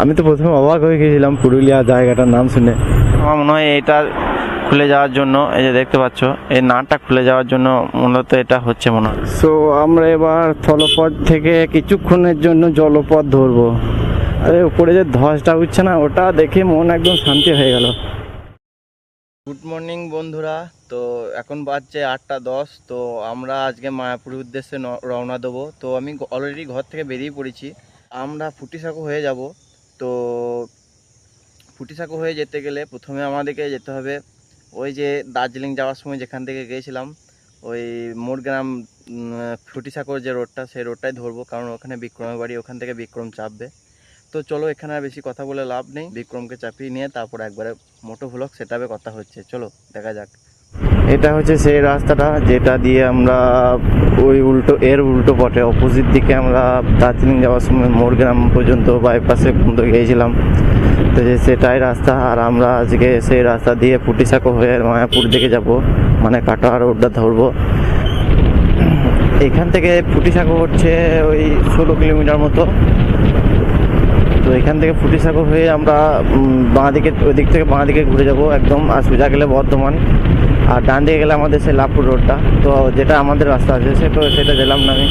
আমি তো প্রথমে অবাক হয়ে গেছিলাম পুরুলিয়া জায়গাটার নাম শুনে। আমার মনে হয় এটা খুলে যাওয়ার জন্য, এই যে দেখতে পাচ্ছ এই নাটটা খুলে যাওয়ার জন্য মূলত এটা হচ্ছে মনে হয়। সো আমরা এবার স্থলপথ থেকে কিছুক্ষণের জন্য জলপথ ধরবো। আরে উপরে যে ধসটা উঠছে না, ওটা দেখে মন একদম শান্তি হয়ে গেল। গুড মর্নিং বন্ধুরা, তো এখন বাজছে 8:10। তো আমরা আজকে মায়াপুরের উদ্দেশ্যে রওনা দেবো। তো আমি অলরেডি ঘর থেকে বেরিয়ে পড়েছি। আমরা ফুটিসাঁকো হয়ে যাব। তো ফুটিসাঁকো হয়ে যেতে গেলে প্রথমে আমাদেরকে যেতে হবে ওই যে দার্জিলিং যাওয়ার সময় যেখান থেকে গিয়েছিলাম, ওই মোরগ্রাম ফুটিসাঁকোর যে রোডটা, সেই রোডটাই ধরবো, কারণ ওখানে বিক্রমের বাড়ি, ওখান থেকে বিক্রম চাপবে। তো চলো, এখানে আর বেশি কথা বলে লাভ নেই, বিক্রমকে চাপিয়ে নিয়ে তারপর একবারে মোটো ভ্লগ সেটআপে কথা হচ্ছে। চলো দেখা যাক। এটা হচ্ছে সেই রাস্তাটা যেটা দিয়ে আমরা ওই উল্টো পথে অপোজিট দিকে আমরা দার্জিলিং যাওয়ার সময় মোরগ্রাম পর্যন্ত বাইপাসে পর্যন্ত গিয়েছিলাম। তো যে সেটাই রাস্তা, আর আমরা আজকে সেই রাস্তা দিয়ে ফুটিসাঁকো হয়ে মায়াপুর দিকে যাব, মানে কাটোয়া রোডটা ধরবো। এখান থেকে ফুটিসাঁকো হচ্ছে ওই 16 কিলোমিটার মতো। তো এখান থেকে ফুটিসাঁকো হয়ে আমরা বাঁদিকে, ওই দিক থেকে বাঁদিকে ঘুরে যাব একদম, আর সোজা গেলে বর্ধমান, আর ডান দিকে গেলে আমাদের সেই লাভপুর রোডটা। তো যেটা আমাদের রাস্তা আছে সেটা গেলাম না আমি।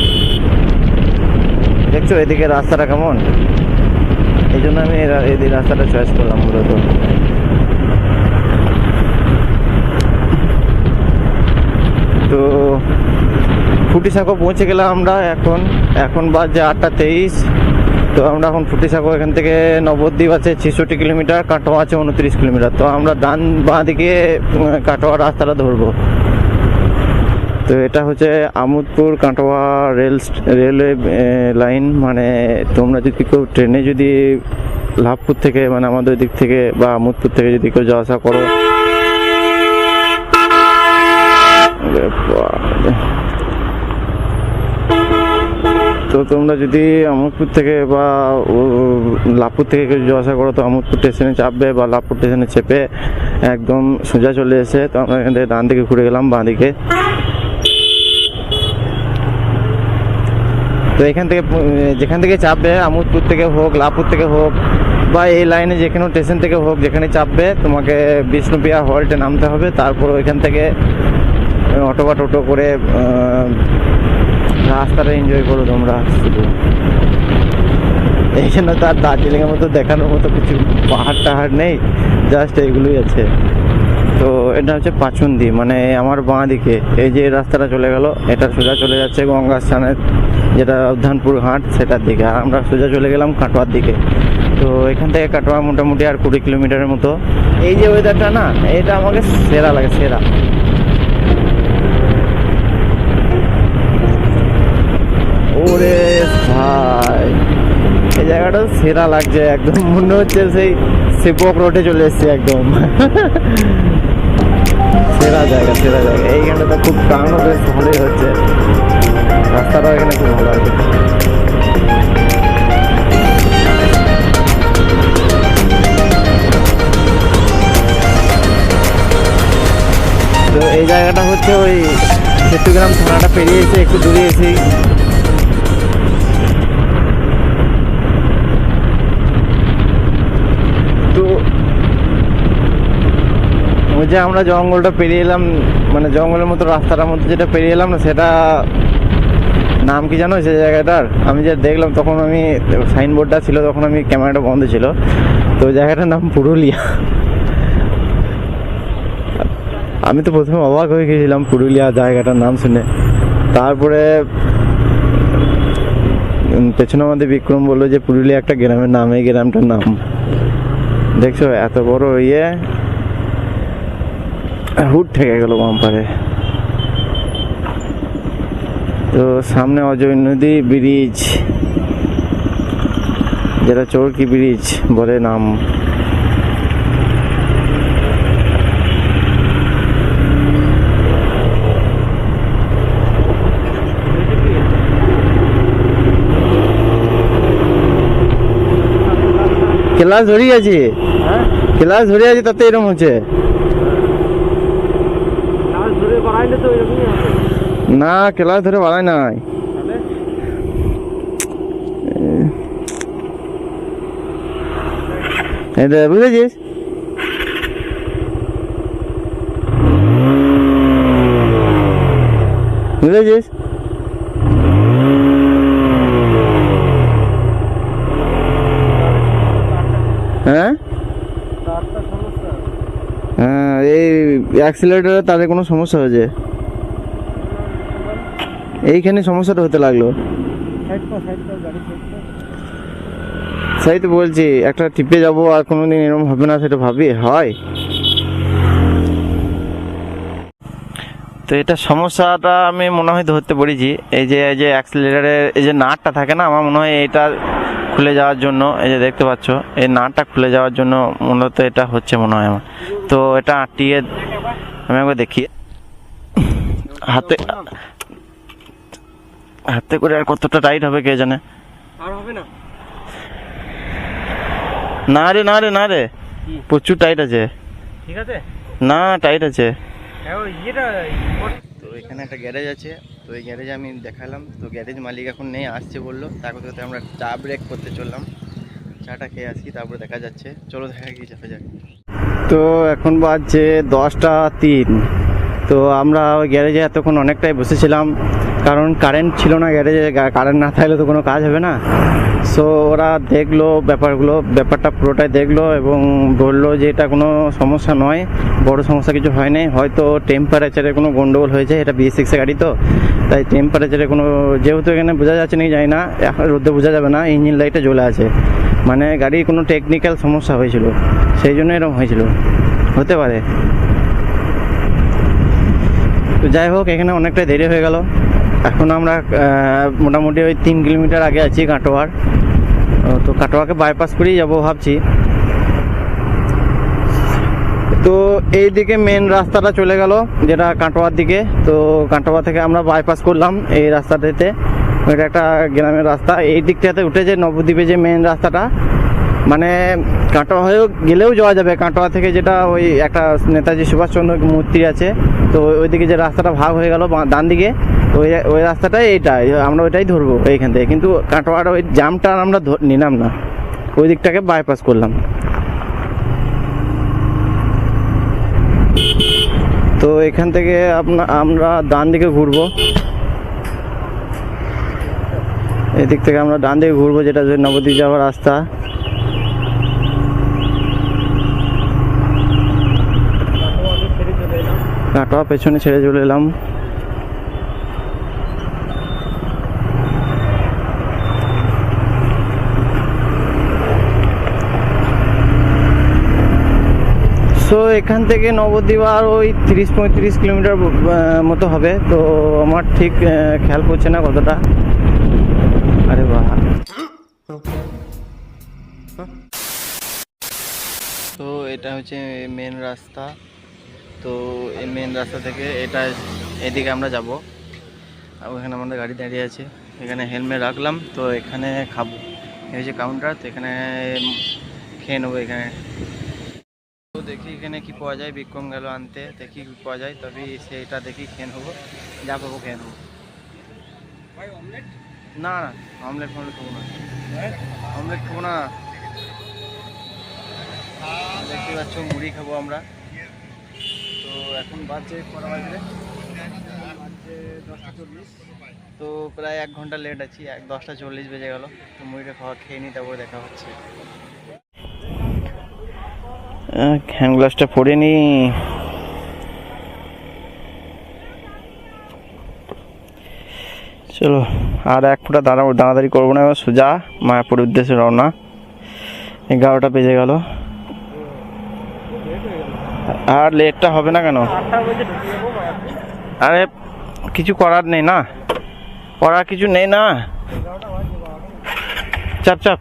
দেখছো এদিকে রাস্তাটা কেমন, এই জন্য আমি এই রাস্তাটা চয়েস করলাম মূলত। তো ফুটিসাঁকো পৌঁছে গেলাম আমরা। এখন বাজে 8:23। তো আমরা এখন ফুটিসাঁকো, এখান থেকে নবদ্বীপ আছে 66 কিলোমিটার, কাটোয়া আছে 29 কিলোমিটার। তো আমরা বাঁ দিকে কাটোয়া রাস্তাটা ধরবো। তো এটা হচ্ছে আমোদপুর কাটোয়া রেলওয়ে লাইন। মানে তোমরা যদি কেউ ট্রেনে যদি লাভপুর থেকে, মানে আমাদের দিক থেকে বা আমোদপুর থেকে যদি কেউ যাওয়া আসা করো, তো তোমরা যদি আমোদপুর থেকে বা লাভপুর থেকে কেউ যাওয়া আসা করো, তো আমোদপুর স্টেশনে চাপবে বা লাভপুর স্টেশনে চেপে একদম সোজা চলে এসে, তো আমরা এখান থেকে ডান দিকে ঘুরে গেলাম বাঁ দিকে। তো এখান থেকে যেখান থেকে চাপবে, আমোদপুর থেকে হোক, লাভপুর থেকে হোক, বা এই লাইনে যে কোনো স্টেশন থেকে হোক, যেখানে চাপবে তোমাকে বিষ্ণুপ্রিয়া হল্টে নামতে হবে। তারপর ওইখান থেকে অটো বা টোটো করে রাস্তাটা এনজয় করো তোমরা। শুধু এই জন্য তার দার্জিলিংয়ের মতো দেখানোর মতো কিছু পাহাড় টাহাড় নেই, জাস্ট এইগুলোই আছে। তো এটা হচ্ছে পাচুন্দি, মানে আমার বাঁ দিকে এই যে রাস্তাটা চলে গেল, এটা সোজা চলে যাচ্ছে গঙ্গা স্থানের যেটা উদ্যানপুর ঘাট, সেটার দিকে। আর আমরা সোজা চলে গেলাম কাটোয়ার দিকে। তো এখান থেকে কাটোয়া মোটামুটি আর 20 কিলোমিটারের মতো। এই যে ওয়েদারটা না, এটা আমাকে সেরা লাগে, সেরা। ওরে ভাই, এই জায়গাটা সেরা লাগছে একদম, মনে হচ্ছে সেই সেবক রোডে চলে এসেছি একদম। সেরা জায়গা। এইখানটা তো খুব টাউনও বেশ ভালোই হচ্ছে, রাস্তাটাও এখানে খুব ভালো আছে। তো এই জায়গাটা হচ্ছে ওই চট্টগ্রাম থানাটা পেরিয়ে এসে একটু দূরে এসেই। তো ওই যে আমরা জঙ্গলটা পেরিয়ে এলাম, মানে জঙ্গলের মতো রাস্তাটার মধ্যে যেটা পেরিয়ে এলাম না, সেটা নাম কি জানো সেই জায়গাটার? আমি যে দেখলাম তখন, আমি সাইনবোর্ডটা ছিল তখন, আমি ক্যামেরাটা বন্ধ ছিল। তো ওই জায়গাটার নাম পুরুলিয়া। আমি তো প্রথমে অবাক হয়ে গেছিলাম পুরুলিয়া জায়গাটার নাম শুনে। তারপরে পেছনে আমাদের বিক্রম বললো যে পুরুলিয়া একটা গ্রামের নাম, এই গ্রামটার নাম। দেখছো এত বড় ইয়ে হুড থেকে গেল বাম্পারে। তো সামনে অজয় নদী ব্রিজ, যেটা চরকি ব্রিজ বলে নাম। ক্লাস ধরে আছে, ক্লাস ধরে আছে, তাতে এরকম হচ্ছে না। ক্লাস ধরে বাড়ায় নাই, এটা বুঝেছিস? বুঝেছিস? হ্যাঁ হ্যাঁ, এই অ্যাক্সিলারেটরে তাদের কোনো সমস্যা হয়েছে, এইখানে সমস্যাটা হতে লাগলো। সেই তো বলছি, একটা টিপে যাবো আর কোনোদিন এরকম হবে না, সেটা ভাবি হয়। তো এটা সমস্যাটা আমি মনে হয় ধরতে পেরেছি। এই যে অ্যাক্সিলারেটরের এই যে নাটটা থাকে না, আমার মনে হয় এটা খুলে যাওয়ার জন্য, এই যে দেখতে পাচ্ছ এই নাটটা খুলে যাওয়ার জন্য মূলত এটা হচ্ছে মনে হয় আমার। তো এটা আটটিয়ে আমি একবার দেখি হাতে হাতে করে, আর কতটা টাইট হবে কে জানে। আর হবে না। না রে না রে না রে, প্রচুর টাইট আছে। ঠিক আছে, না টাইট আছে। তো এখানে একটা গ্যারেজ আছে, তো এই গ্যারেজে আমি দেখালাম, তো গ্যারেজ মালিক এখন নেই, আসছে বললো। তার কথা আমরা চা ব্রেক করতে চললাম, চাটা খেয়ে আসি, তারপরে দেখা যাচ্ছে। চলো দেখা কি যাবে যাক। তো এখন বাজছে 10টা 3। তো আমরা ওই গ্যারেজে এতক্ষণ অনেকটাই বসেছিলাম, কারণ কারেন্ট ছিল না গ্যারেজে। কারেন্ট না থাকলে তো কোনো কাজ হবে না। সো ওরা দেখলো ব্যাপারটা পুরোটাই দেখলো এবং বললো যে এটা কোনো সমস্যা নয়, বড় সমস্যা কিছু হয় নাই, হয়তো টেম্পারেচারের কোনো গন্ডগোল হয়েছে। এটা BS6 গাড়ি, তো তাই টেম্পারেচারে কোনো, যেহেতু এখানে বোঝা যাচ্ছে নাকি জানি না, এখন রোদে বোঝা যাবে না, ইঞ্জিন লাইটে জ্বলে আছে, মানে গাড়ির কোনো টেকনিক্যাল সমস্যা হয়েছিল, সেই জন্য এরকম হয়েছিল, হতে পারে। তো যাই হোক, এখানে অনেকটাই দেরি হয়ে গেল। এখন আমরা মোটামুটি ওই 3 কিলোমিটার আগে আছি কাটোয়ার। তো কাটোয়াকে বাইপাস করেই যাবো ভাবছি। তো এই দিকে মেন রাস্তাটা চলে গেল, যেটা কাটোয়ার দিকে। তো কাটোয়া থেকে আমরা বাইপাস করলাম এই রাস্তাটাতে, এটা একটা গ্রামের রাস্তা। এই দিকটাতে উঠেছে নবদ্বীপে যে মেন রাস্তাটা, মানে কাটোয়া হয়েও গেলেও যাওয়া যাবে কাটোয়া থেকে, যেটা ওই একটা নেতাজি সুভাষচন্দ্র মূর্তি আছে। তো ওইদিকে যে রাস্তাটা ভাগ হয়ে গেল ডান দিকে, ওই রাস্তাটাই এইটা, আমরা ওইটাই ধরবো এইখান থেকে। কিন্তু কাটোয়ার ওই জামটা আমরা নিলাম না, ওই দিকটাকে বাইপাস করলাম। তো এখান থেকে আমরা ডান দিকে ঘুরবো, এদিক থেকে আমরা ডান দিকে ঘুরবো, যেটা নবদ্বীপ যাওয়ার রাস্তা। কাটোয়া পেছনে ছেড়ে চলে এলাম। সো এখান থেকে নবদ্বীপ আর ওই 30-35 কিলোমিটার মতো হবে। তো আমার ঠিক খেয়াল করছে না কতটা। আরে বাহ, তো এটা হচ্ছে মেন রাস্তা। তো এই মেন রাস্তা থেকে এদিকে আমরা যাব। আর ওখানে আমাদের গাড়ি দাঁড়িয়ে আছে, এখানে হেলমেট রাখলাম। তো এখানে খাবো, এই হচ্ছে কাউন্টার, তো এখানে খেয়ে নেবো এখানে। তো দেখি এখানে কি পাওয়া যায়, বিক্রম গেল আনতে, দেখি কি পাওয়া যায়, তবে সেটা দেখি খেয়ে নেবো, যা পাবো খেয়ে নেবো। না না, অমলেট খাবো না, অমলেট খাবো না। দেখতে পাচ্ছ মুড়ি খাবো আমরা। তো এখন বাজছে কটা বাজে, 10টা 40। তো প্রায় 1 ঘন্টা লেট আছি, 10টা 40 বেজে গেল। তো মুড়িটা খেয়ে নিই, তারপরে দেখা হচ্ছে। হ্যান্ড গ্লাভসটা পরে নি। চলো, আর 1 ফুটা দাঁড়াদাঁড়ি করবো না, সোজা মায়াপুরের উদ্দেশ্যে রওনা। 11টা বেজে গেল, আর লেটটা হবে না কেন? আরে কিছু করার নেই না, করার কিছু নেই না, চাপ চাপ।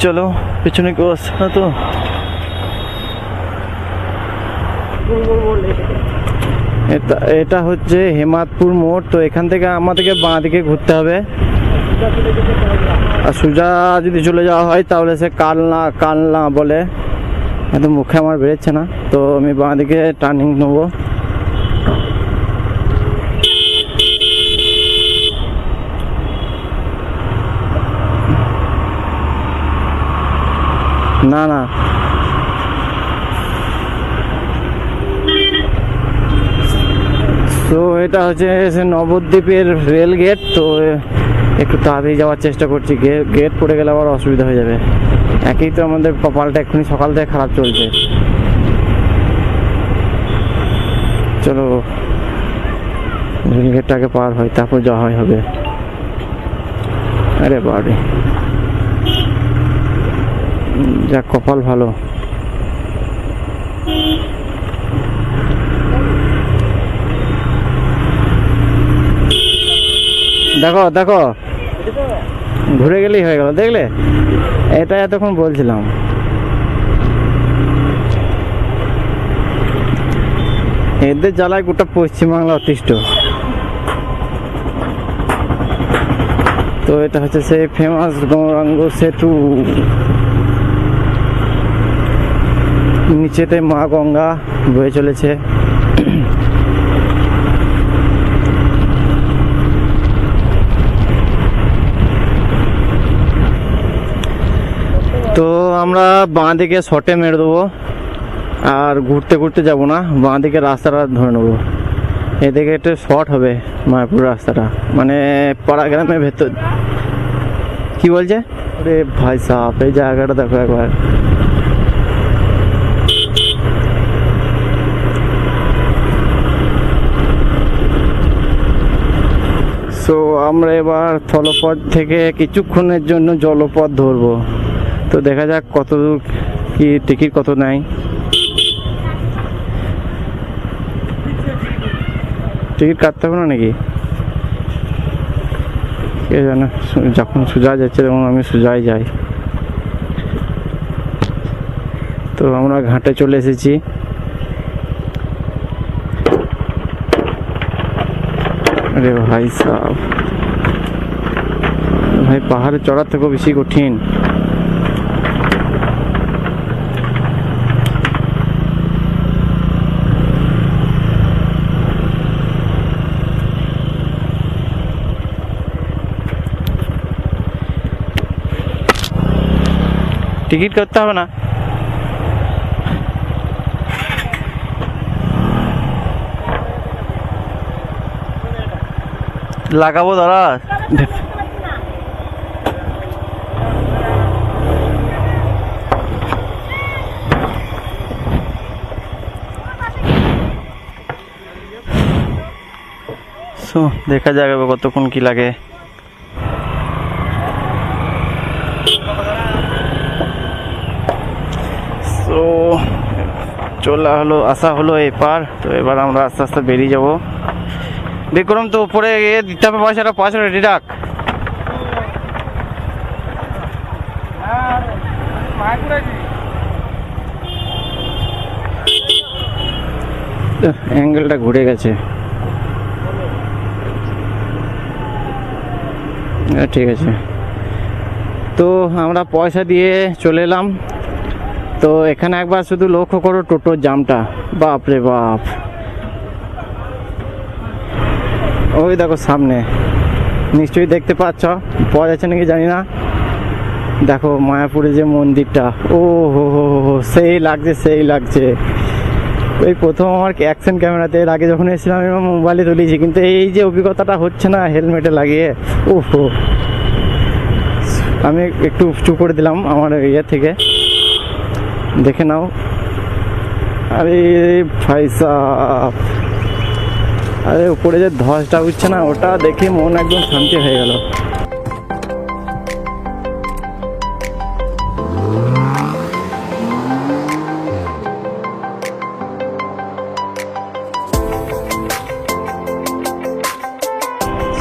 চলো, পেছনে কেউ আসছে না তো। এটা হচ্ছে হেমাদপুর মোড়। তো এখান থেকে আমাদেরকে বাঁ দিকে ঘুরতে হবে, আর সোজা যদি চলে যাওয়া হয় তাহলে সে কালনা বলে, এত মুখে আমার বেরোচ্ছে না। তো আমি বাঁ দিকে টার্নিং নেবো। না না, তো এটা হচ্ছে নবদ্বীপের রেল গেট। তো একটু তাড়াতাড়ি যাওয়ার চেষ্টা করছি, গেট পড়ে গেলে আবার অসুবিধা হয়ে যাবে। একই তো আমাদের কপালটা এক্ষুনি সকাল থেকে খারাপ চলছে। চলো রেল গেটটাকে পার হয়, তারপর যাওয়া হবে। আরে বাড়ি যা কপাল ভালো। দেখো দেখো, ঘুরে গেলেই হয়ে গেল, দেখলে? এটা এতক্ষণ বলছিলাম। এদের জ্বালায় গোটা পশ্চিমবাংলা অতিষ্ঠ। তো এটা হচ্ছে সেই ফেমাস গৌরাঙ্গ সেতু, নিচেতে মা গঙ্গা বয়ে চলেছে। তো আমরা বাঁ দিকে শর্টে মেরে দেবো, আর ঘুরতে ঘুরতে যাব না, বাঁ দিকে রাস্তাটা ধরে নেবো। এদিকে একটু শর্ট হবে মায়াপুর রাস্তাটা, মানে পাড়া গ্রামের ভেতর। কি বলছে? আরে ভাই সাহেব, এই জায়গাটা দেখো একবার। সো আমরা এবার স্থলপথ থেকে কিছুক্ষণের জন্য জলপথ ধরবো। তো দেখা যাক কত কি টিকিট কত নেয়। টিকিট কাটতে হবে না নাকি? কে জানে, যখন সোজা যাচ্ছে তখন আমি সোজাই যাই। তো আমরা ঘাটে চলে এসেছি। আরে ভাই সাহেব, ভাই পাহাড়ে চড়ার থেকেও বেশি কঠিন। টিকিট করতে হবে না, লাগাবো দাঁড়া। সো দেখা যাবে কতক্ষণ কি লাগে। তো চলা হলো, আসা হলো এপার। তো এবার আমরা আস্তে আস্তে বেরিয়ে যাবো। বিক্রম, তো উপরে গিয়ে দিতে হবে পয়সাটা, 500 রেডি রাখ। অ্যাঙ্গেলটা ঘুরে গেছে। ঠিক আছে, তো আমরা পয়সা দিয়ে চলে এলাম। তো এখানে একবার শুধু লক্ষ্য করো টোটোর জামটা, বাপ রে বাপ। ওই দেখো সামনে, নিশ্চয়ই দেখতে পাচ্ছ, পাওয়া যাচ্ছে নাকি জানি না। দেখো মায়াপুরে যে মন্দিরটা, ও হো হো হো, সেই লাগছে সেই লাগছে। ওই প্রথম আমার অ্যাকশন ক্যামেরাতে, এর আগে যখন এসেছিলাম আমি মোবাইলে তুলেছি, কিন্তু এই যে অভিজ্ঞতাটা হচ্ছে না হেলমেটে লাগিয়ে, ও হো। আমি একটু চুপ করে দিলাম আমার ইয়ে থেকে, দেখে নাও। আরে ভাই সাহেব, আরে উপরে যে ধসটা উঠছে না, ওটা দেখে মন একদম শান্তি হয়ে গেল।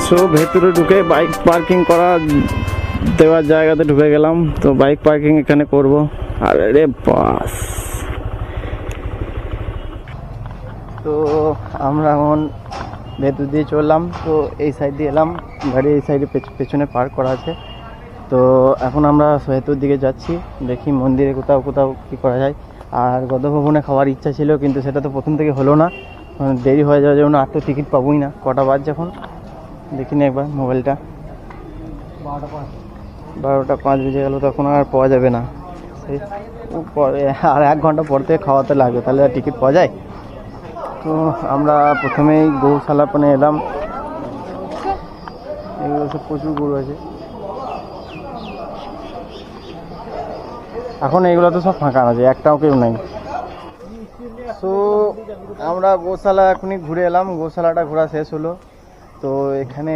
সো ভেতরে ঢুকে বাইক পার্কিং করা দেওয়ার জায়গাতে ঢুকে গেলাম। তো বাইক পার্কিং এখানে করব। আরে বাস, তো আমরা এখন ভেতর দিয়ে চললাম। তো এই সাইড দিয়ে এলাম, গাড়ি এই সাইডে পেছনে পার্ক করা আছে। তো এখন আমরা সেতুর দিকে যাচ্ছি, দেখি মন্দিরে কোথাও কোথাও কী করা যায়। আর গদভবনে খাওয়ার ইচ্ছা ছিল, কিন্তু সেটা তো প্রথম থেকে হলো না, দেরি হয়ে যাওয়ার জন্য আর তো টিকিট পাবোই না। কটা বাজছে এখন দেখিনি একবার মোবাইলটা, 12টা 5 বেজে গেল, তখন আর পাওয়া যাবে না। আর 1 ঘন্টা পর থেকে খাওয়াতে লাগবে, তাহলে টিকিট পাওয়া যায়। তো আমরা প্রথমেই গৌশালা পানে এলাম। এগুলো সব প্রচুর গরু আছে। এখন এইগুলো তো সব ফাঁকা আছে, একটাও কেউ নাই। তো আমরা গৌশালা এখনই ঘুরে এলাম, গৌশালাটা ঘোরা শেষ হলো। তো এখানে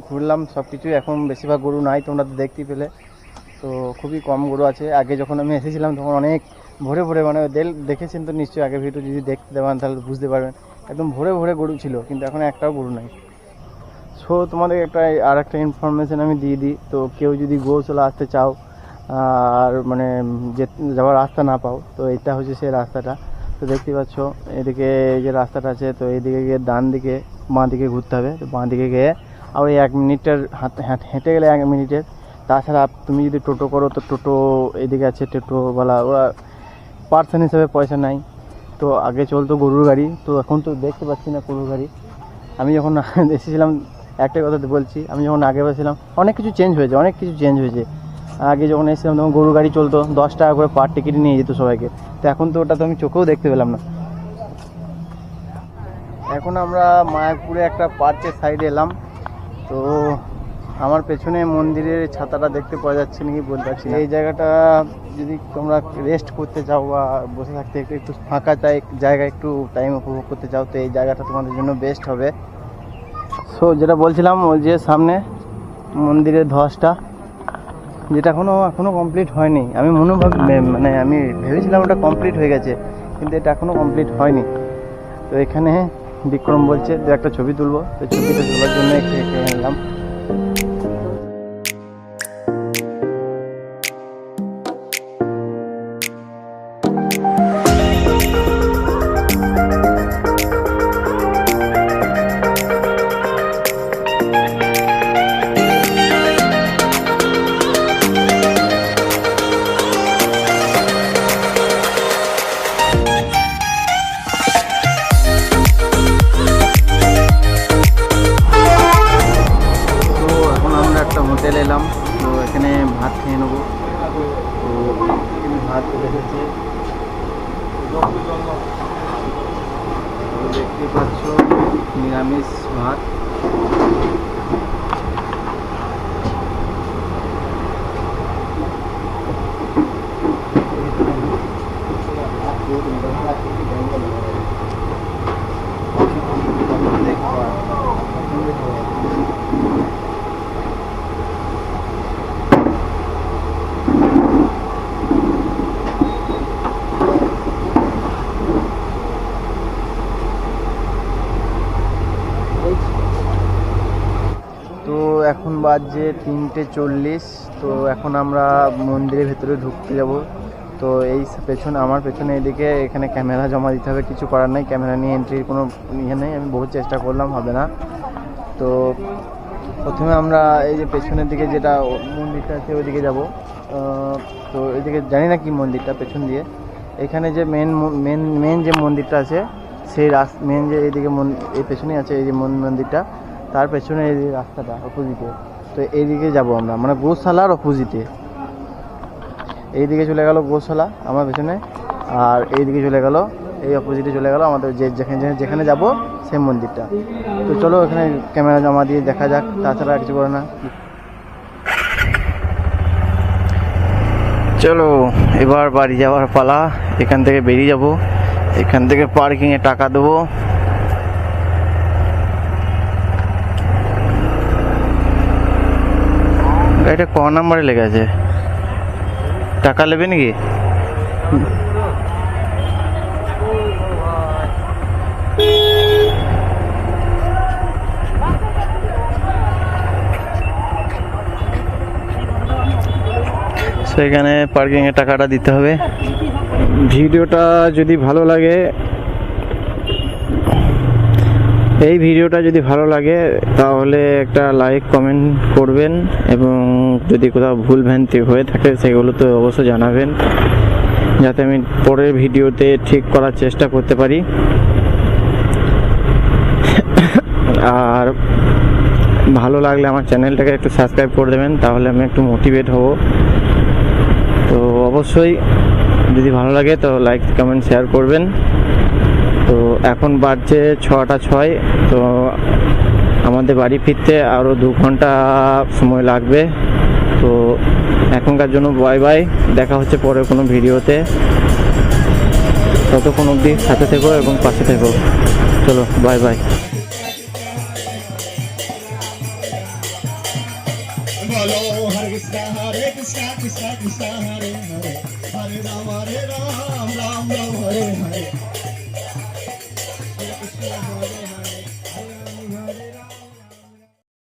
ঘুরলাম সব কিছু। এখন বেশিরভাগ গরু নাই, তোমরা তো দেখতেই পেলে। তো খুবই কম গরু আছে। আগে যখন আমি এসেছিলাম তখন অনেক ভরে ভরে, মানে দেখেছেন তো নিশ্চয়ই, আগে ভিডিও যদি দেখতে দেবেন তাহলে বুঝতে পারবেন, একদম ভরে ভরে গরু ছিল, কিন্তু এখন একটাও গরু নাই। সো তোমাদের একটা ইনফরমেশন আমি দিয়ে দিই। তো কেউ যদি গৌশালা আসতে চাও আর মানে যাওয়ার রাস্তা না পাও, তো এটা হচ্ছে সেই রাস্তাটা। তো দেখতে পাচ্ছ এদিকে যে রাস্তাটা আছে, তো এইদিকে গিয়ে ডান দিকে বাঁ দিকে ঘুরতে হবে। তো বাঁ দিকে গিয়ে আর ওই 1 মিনিটের হেঁটে গেলে 1 মিনিটের। তাছাড়া তুমি যদি টোটো করো তো টোটো এদিকে আছে, টোটোওয়ালা ওরা পার্সেন্ট হিসাবে পয়সা নাই। তো আগে চলতো গরুর গাড়ি, তো এখন তো দেখতে পাচ্ছি না গরুর গাড়ি। আমি যখন এসেছিলাম, একটাই কথা বলছি, আমি যখন আগে বসেছিলাম অনেক কিছু চেঞ্জ হয়েছে। আগে যখন এসেছিলাম তখন গরুর গাড়ি চলতো, 10 টাকা করে পার টিকিট নিয়ে যেত সবাইকে। তো এখন তো ওটা তো আমি চোখেও দেখতে পেলাম না। এখন আমরা মায়াপুরে একটা পার্কের সাইডে এলাম। তো আমার পেছনে মন্দিরের ছাতাটা দেখতে পাওয়া যাচ্ছে নাকি বলতে পারছি না। এই জায়গাটা যদি তোমরা রেস্ট করতে চাও বা বসে থাকতে একটু ফাঁকা জায়গা, একটু টাইম উপভোগ করতে চাও, তো এই জায়গাটা তোমাদের জন্য বেস্ট হবে। সো যেটা বলছিলাম, ওই যে সামনে মন্দিরের ধ্বজটা, যেটা এখনো কমপ্লিট হয়নি। আমি আমি ভেবেছিলাম ওটা কমপ্লিট হয়ে গেছে, কিন্তু এটা এখনো কমপ্লিট হয়নি। তো এখানে বিক্রম বলছে যে একটা ছবি তুলবো, তো ছবিটা তোলার জন্য এখানে এলাম। হোটেল এলাম, তো এখানে ভাত খেয়ে নেবো। তো এখানে ভাত চলে এসেছে, দেখতে পাচ্ছ নিরামিষ ভাত। তো এখন বাজে 3:40। তো এখন আমরা মন্দিরের ভেতরে ঢুকতে যাব। তো এই আমার পেছনে এদিকে এখানে ক্যামেরা জমা দিতে হবে, কিছু করার নেই, ক্যামেরা নিয়ে এন্ট্রির কোনো ইয়ে নেই। আমি বহু চেষ্টা করলাম, হবে না। তো প্রথমে আমরা এই যে পেছনের দিকে যেটা মন্দিরটা আছে ওইদিকে যাব। তো এদিকে জানি না কি মন্দিরটা, পেছন দিয়ে এখানে যে মেন যে মন্দিরটা আছে, সেই মেন যে এইদিকে এই পেছনেই আছে এই যে মন্দিরটা, তার পেছনে এই রাস্তাটা অপোজিটে। তো এইদিকে যাব আমরা, মানে গৌশালার অপোজিটে। এইদিকে চলে গেল গৌশালা আমার পেছনে, আর এইদিকে চলে গেল, এই অপোজিটে চলে গেল আমাদের যেখানে যাব সেই মন্দিরটা। তো চলো এখানে ক্যামেরা জমা দিয়ে দেখা যাক, তাছাড়া কিছু করে না। চলো এবার বাড়ি যাওয়ার পালা। এখান থেকে বেরিয়ে যাব, এখান থেকে পার্কিংয়ে টাকা দেবো। এটা ক নাম্বারে লেগে আছে? টাকা নেবে নাকি? সেখানে পার্কিংয়ে টাকাটা দিতে হবে। ভিডিওটা যদি ভালো লাগে, এই ভিডিওটা যদি ভালো লাগে তাহলে একটা লাইক কমেন্ট করবেন, এবং যদি কোথাও ভুল ভ্রান্তি হয়ে থাকে সেগুলো তো অবশ্যই জানাবেন, যাতে আমি পরের ভিডিওতে ঠিক করার চেষ্টা করতে পারি। আর ভালো লাগলে আমার চ্যানেলটাকে একটু সাবস্ক্রাইব করে দেবেন, তাহলে আমি একটু মোটিভেট হব। তো অবশ্যই যদি ভালো লাগে তো লাইক কমেন্ট শেয়ার করবেন। তো এখন বাজছে 6টা 6। তো আমাদের বাড়ি ফিরতে আরও 2 ঘন্টা সময় লাগবে। তো এখনকার জন্য বাই বাই, দেখা হচ্ছে পরে কোনো ভিডিওতে। ততক্ষণ অবধি সাথে থেকো এবং পাশে থেকো। চলো বাই বাই। बोलो हरे कृष्णा कृष्णा कृष्णा हरे हरे हरे राम राम राम राम हरे हरे कृष्ण हरे